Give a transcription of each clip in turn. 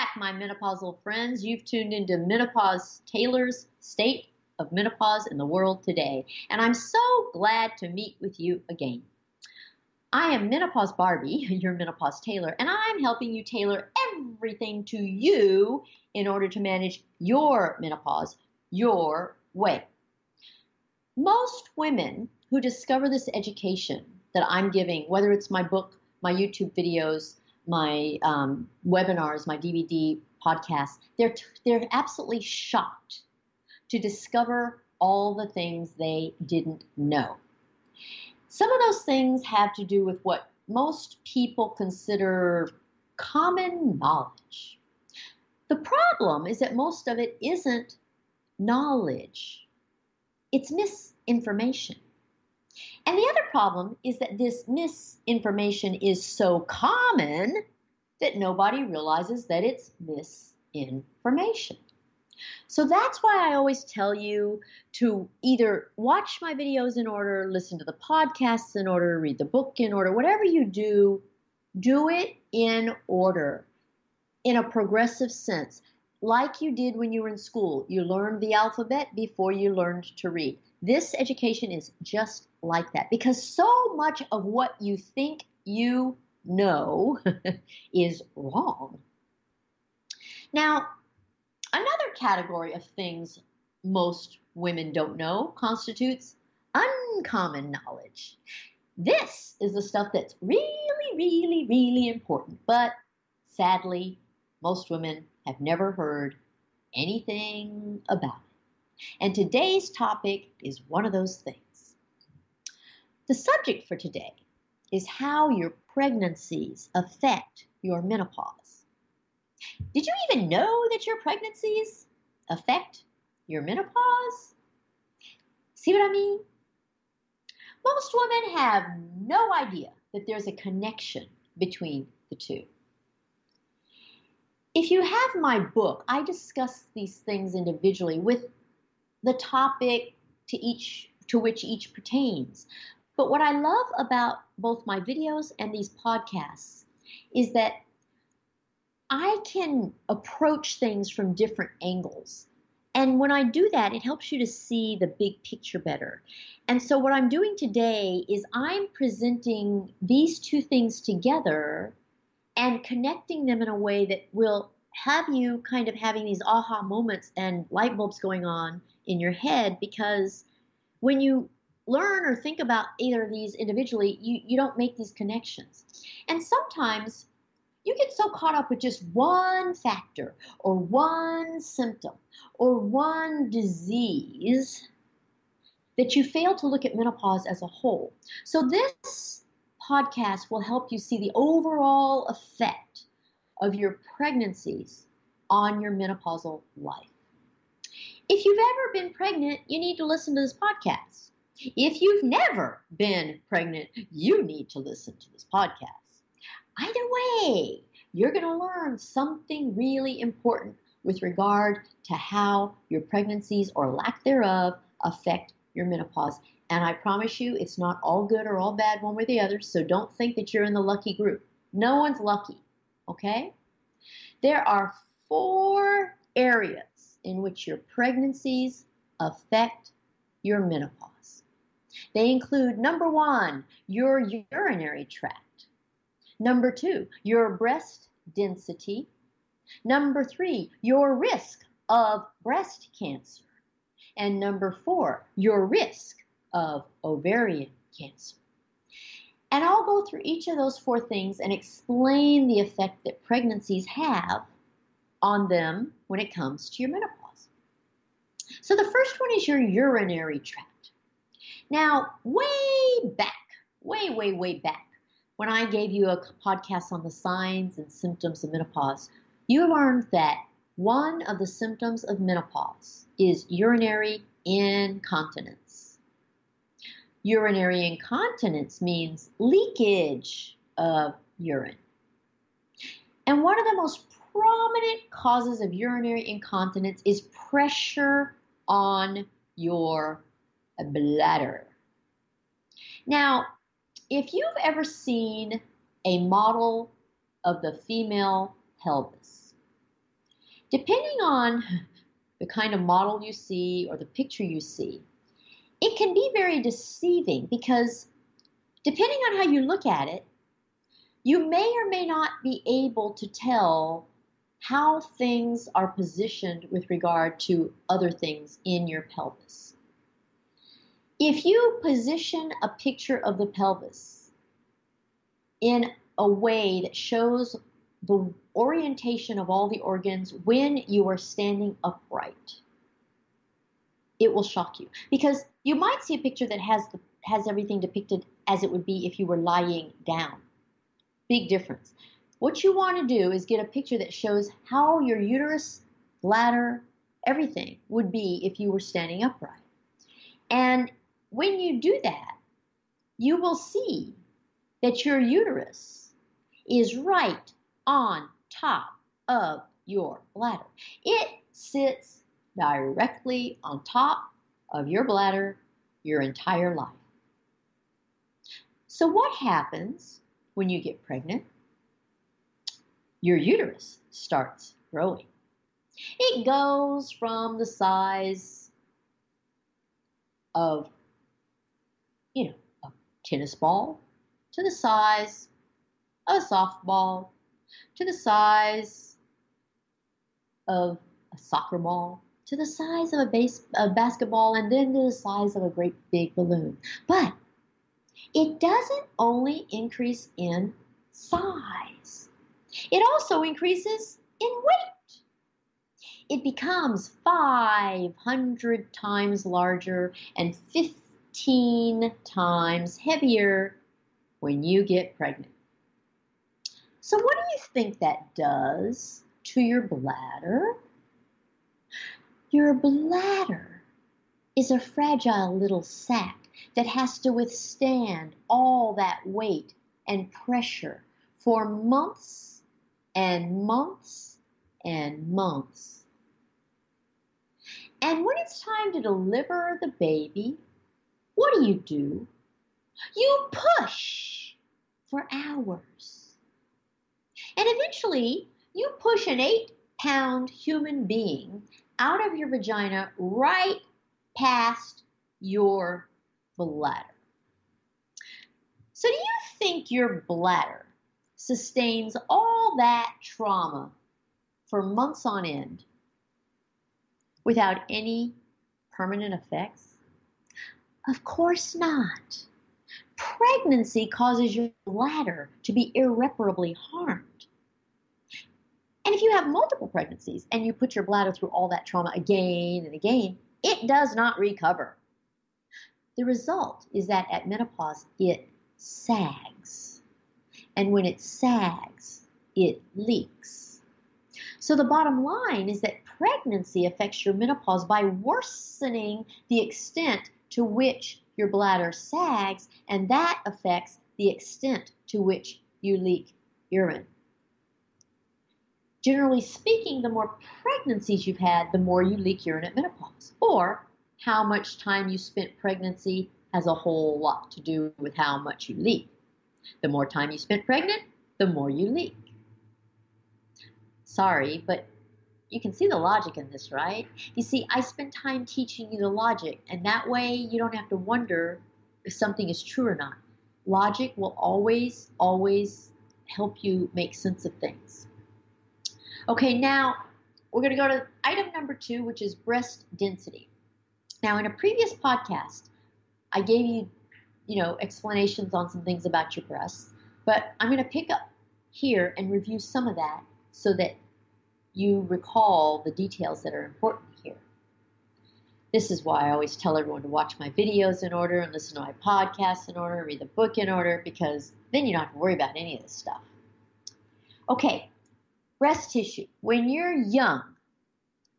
back, my menopausal friends. You've tuned into Menopause Taylor's State of Menopause in the World Today, and I'm so glad to meet with you again. I am Menopause Barbie, your Menopause Taylor, and I'm helping you tailor everything to you in order to manage your menopause your way. Most women who discover this education that I'm giving, whether it's my book, my YouTube videos, my webinars, my DVD podcasts, they're absolutely shocked to discover all the things they didn't know. Some of those things have to do with what most people consider common knowledge. The problem is that most of it isn't knowledge. It's misinformation. And the other problem is that this misinformation is so common that nobody realizes that it's misinformation. So that's why I always tell you to either watch my videos in order, listen to the podcasts in order, read the book in order, whatever you do, do it in order, in a progressive sense. Like you did when you were in school. You learned the alphabet before you learned to read. This education is just like that because so much of what you think you know is wrong. Now, another category of things most women don't know constitutes uncommon knowledge. This is the stuff that's really, really, really important, but sadly, most women have never heard anything about it. And today's topic is one of those things. The subject for today is how your pregnancies affect your menopause. Did you even know that your pregnancies affect your menopause? See what I mean? Most women have no idea that there's a connection between the two. If you have my book, I discuss these things individually with the topic to which each pertains. But what I love about both my videos and these podcasts is that I can approach things from different angles. And when I do that, it helps you to see the big picture better. And so what I'm doing today is I'm presenting these two things together and connecting them in a way that will have you kind of having these aha moments and light bulbs going on in your head, because when you learn or think about either of these individually, you don't make these connections. And sometimes you get so caught up with just one factor or one symptom or one disease that you fail to look at menopause as a whole. So this podcast will help you see the overall effect of your pregnancies on your menopausal life. If you've ever been pregnant, you need to listen to this podcast. If you've never been pregnant, you need to listen to this podcast. Either way, you're going to learn something really important with regard to how your pregnancies or lack thereof affect your menopause. And I promise you, it's not all good or all bad one way or the other, so don't think that you're in the lucky group. No one's lucky, okay? There are 4 areas in which your pregnancies affect your menopause. They include, number 1, your urinary tract. Number 2, your breast density. Number 3, your risk of breast cancer. And number 4, your risk of ovarian cancer. And I'll go through each of those 4 things and explain the effect that pregnancies have on them when it comes to your menopause. So the first one is your urinary tract. Now, way back, way back, when I gave you a podcast on the signs and symptoms of menopause, you learned that one of the symptoms of menopause is urinary incontinence. Urinary incontinence means leakage of urine. And one of the most prominent causes of urinary incontinence is pressure on your bladder. Now, if you've ever seen a model of the female pelvis, Depending on the kind of model you see or the picture you see, it can be very deceiving because depending on how you look at it, you may or may not be able to tell how things are positioned with regard to other things in your pelvis. If you position a picture of the pelvis in a way that shows the orientation of all the organs when you are standing upright, it will shock you. Because you might see a picture that has everything depicted as it would be if you were lying down. Big difference. What you want to do is get a picture that shows how your uterus, bladder, everything would be if you were standing upright. And when you do that, you will see that your uterus is right on top of your bladder. It sits directly on top of your bladder your entire life. So what happens when you get pregnant? Your uterus starts growing. It goes from the size of, a tennis ball to the size of a softball to the size of a soccer ball to the size of a basketball, and then to the size of a great big balloon. But it doesn't only increase in size. It also increases in weight. It becomes 500 times larger and 15 times heavier when you get pregnant. So what do you think that does to your bladder? Your bladder is a fragile little sac that has to withstand all that weight and pressure for months and months and months. And when it's time to deliver the baby, what do? You push for hours. And eventually, you push an 8-pound human being out of your vagina right past your bladder. So do you think your bladder sustains all that trauma for months on end without any permanent effects? Of course not. Pregnancy causes your bladder to be irreparably harmed. And if you have multiple pregnancies and you put your bladder through all that trauma again and again, it does not recover. The result is that at menopause, it sags. And when it sags, it leaks. So the bottom line is that pregnancy affects your menopause by worsening the extent to which your bladder sags, and that affects the extent to which you leak urine. Generally speaking, the more pregnancies you've had, the more you leak urine at menopause. Or how much time you spent pregnancy has a whole lot to do with how much you leak. The more time you spent pregnant, the more you leak. Sorry, but you can see the logic in this, right? You see, I spend time teaching you the logic, and that way you don't have to wonder if something is true or not. Logic will always, always help you make sense of things. Okay, now we're going to go to item number 2, which is breast density. Now, in a previous podcast, I gave you, explanations on some things about your breasts, but I'm going to pick up here and review some of that so that you recall the details that are important here. This is why I always tell everyone to watch my videos in order and listen to my podcasts in order, read the book in order, because then you don't have to worry about any of this stuff. Okay, breast tissue. When you're young,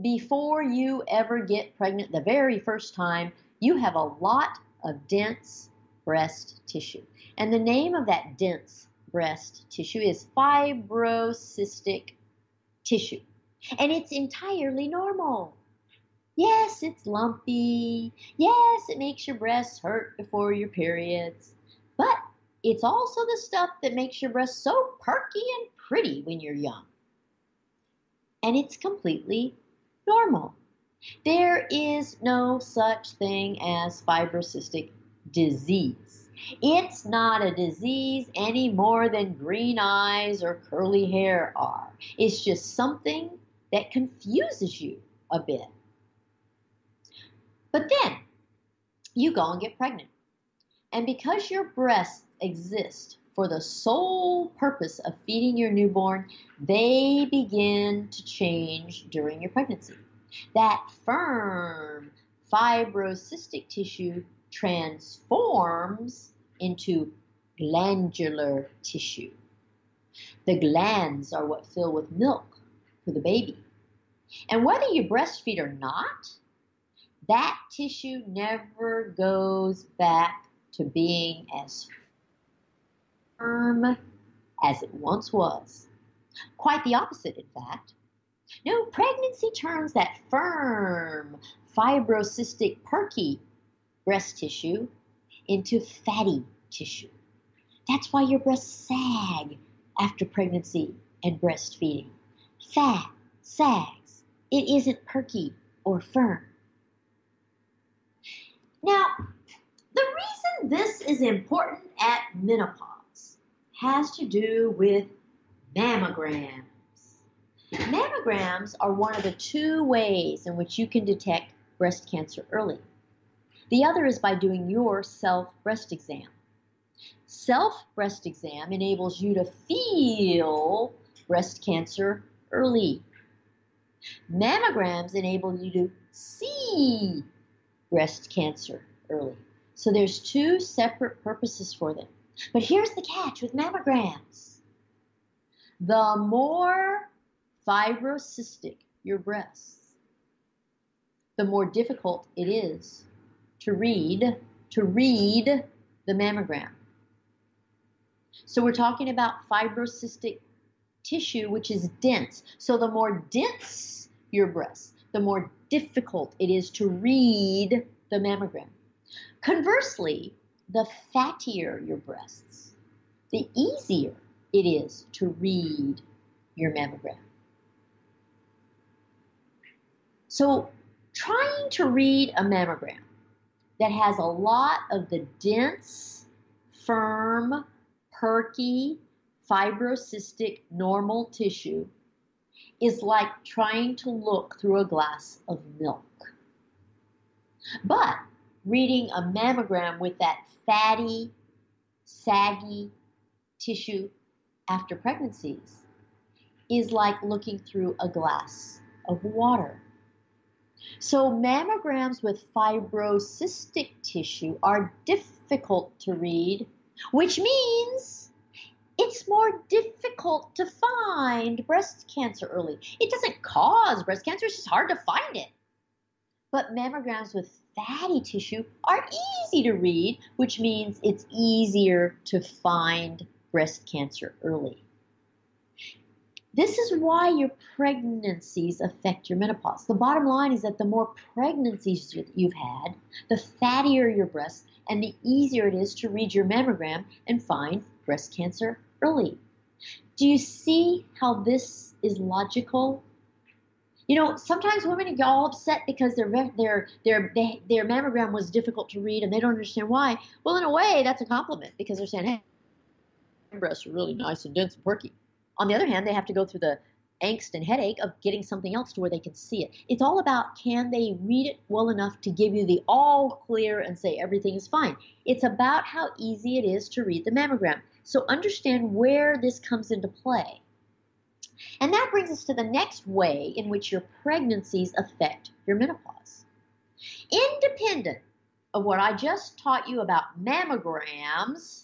before you ever get pregnant the very first time, you have a lot of dense breast tissue. And the name of that dense breast tissue is fibrocystic tissue. And it's entirely normal. Yes, it's lumpy. Yes, it makes your breasts hurt before your periods. But it's also the stuff that makes your breasts so perky and pretty when you're young. and it's completely normal. There is no such thing as fibrocystic disease. It's not a disease any more than green eyes or curly hair are. It's just something that confuses you a bit. But then you go and get pregnant. And because your breasts exist for the sole purpose of feeding your newborn, they begin to change during your pregnancy. That firm fibrocystic tissue transforms into glandular tissue. The glands are what fill with milk for the baby. And whether you breastfeed or not, that tissue never goes back to being as firm as it once was. Quite the opposite, in fact. No, pregnancy turns that firm, fibrocystic, perky breast tissue into fatty tissue. That's why your breasts sag after pregnancy and breastfeeding. Fat sags. It isn't perky or firm. Now, the reason this is important at menopause has to do with mammograms. Mammograms are one of the two ways in which you can detect breast cancer early. The other is by doing your self-breast exam. Self-breast exam enables you to feel breast cancer early. Mammograms enable you to see breast cancer early. So there's two separate purposes for them. But here's the catch with mammograms. The more fibrocystic your breasts, the more difficult it is to read the mammogram. So we're talking about fibrocystic tissue, which is dense. So the more dense your breasts, the more difficult it is to read the mammogram. Conversely, the fattier your breasts, the easier it is to read your mammogram. So trying to read a mammogram that has a lot of the dense, firm, perky, fibrocystic normal tissue is like trying to look through a glass of milk. But reading a mammogram with that fatty, saggy tissue after pregnancies is like looking through a glass of water. So mammograms with fibrocystic tissue are difficult to read, which means it's more difficult to find breast cancer early. It doesn't cause breast cancer, it's just hard to find it. But mammograms with fatty tissue are easy to read, which means it's easier to find breast cancer early. This is why your pregnancies affect your menopause. The bottom line is that the more pregnancies you've had, the fattier your breasts, and the easier it is to read your mammogram and find breast cancer early. Do you see how this is logical? You know, sometimes women get all upset because their mammogram was difficult to read and they don't understand why. Well, in a way, that's a compliment because they're saying, hey, my breasts are really nice and dense and perky. On the other hand, they have to go through the angst and headache of getting something else to where they can see it. It's all about, can they read it well enough to give you the all clear and say everything is fine. It's about how easy it is to read the mammogram. So understand where this comes into play. And that brings us to the next way in which your pregnancies affect your menopause. Independent of what I just taught you about mammograms,